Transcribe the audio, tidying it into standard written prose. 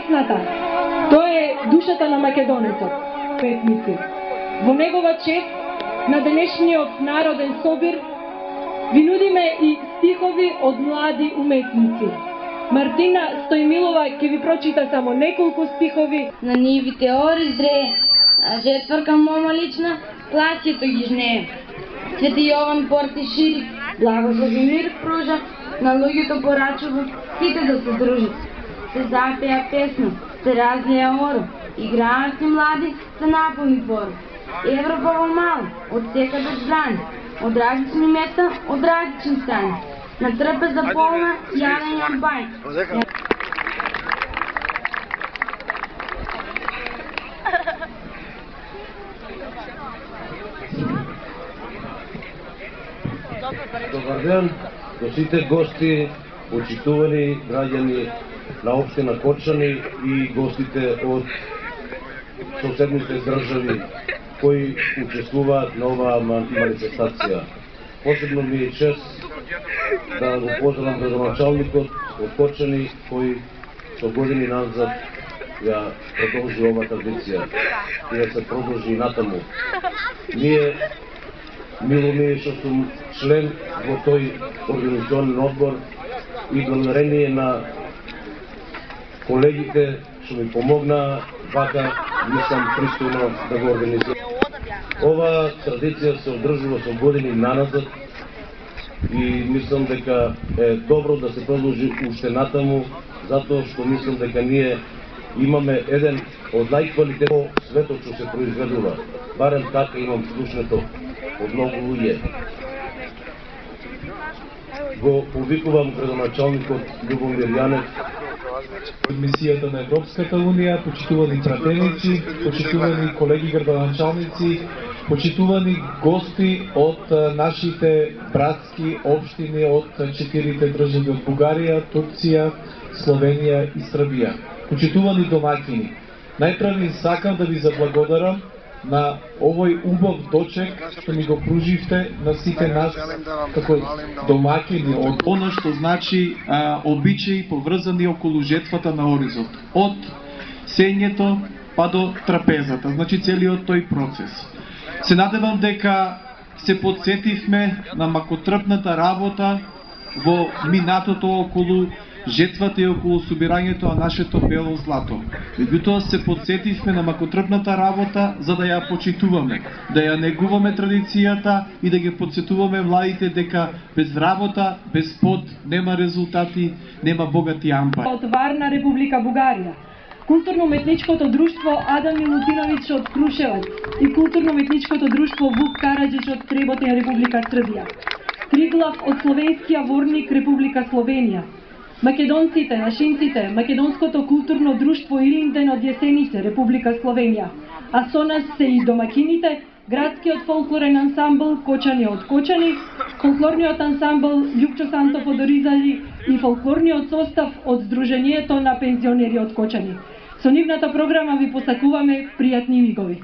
песната. Тоа е душата на македонецот, петници. Во негова чест на денешниот народен собир ви нудиме и стихови од млади уметници. Мартина Стојмилова ќе ви прочита само неколку стихови. На нивите ори здрее, а жетварка мома лична, платјето ги жнее. Свети Јован порти шири, благослов и мир пружа, на луѓето порачува сите да се дружат. Се запеа песна, се разлија оро, играат си млади, се наполни двор. Европа во мало, од секаде страни, од различни места, од различни страни. На трпеза полна, јадење бај. Добар ден до сите гости, почитувани граѓани на општина Корчани и гостите од соседните држави кои учествуваат на оваа манифестација. Посебно ми е чест да го поздравам градоначалникот од Корчани кој со години назад ја продолжи оваа традиција и да се продолжи и натаму. Ние мило ми е што сум член во тој организационен одбор и благодарение на колегите што ми помогнаа, вака мислам пристојно да го организирам. Ова традиција се одржува со години наназад и мислам дека е добро да се продолжи уште натаму, затоа што мислам дека ние имаме еден од најквалитетни светот што се произведува. Барем така имам слушнето од многу луѓе. Го повикувам градоначалникот Љубомир Јанев. Од мисијата на Европската унија, почитувани пратеници, почитувани колеги градоначалници, почитувани гости од нашите братски општини од 4 држави од Бугарија, Турција, Словенија и Србија. Почитувани домаќини, најпрви сакам да ви заблагодарам на овој убав дочек што ми го пруживте на сите нас како домаќини од она што значи обичаи поврзани околу жетвата на Оризот. Од сењето па до трапезата, значи целиот тој процес. Се надевам дека се подсетивме на макотрпната работа во минатото околу жетвата и околу собирањето на нашето бело злато. Меѓутоа се подсетивме на макотрпната работа за да ја почитуваме, да ја негуваме традицијата и да ги подсетуваме младите дека без работа, без пот нема резултати, нема богати ампар. Од Варна, Република Бугарија, Културно-уметничкото друштво Адам Милутиновиќ од Крушеваc и Културно-уметничкото друштво Вук Караџич од Среботен, Република Србија, Триглав од Словенскиот Ворник, Република Словенија, македонците, нашинците, Македонското културно друштво Илинден од Јесенице, Република Словенија, а со нас се и домакините, градскиот фолклорен ансамбл Кочани од Кочани, фолклорниот ансамбл Љупчо Сантов од Оризали и фолклорниот состав од Сдруженијето на пензионери од Кочани. Со нивната програма ви посакуваме пријатни мигови.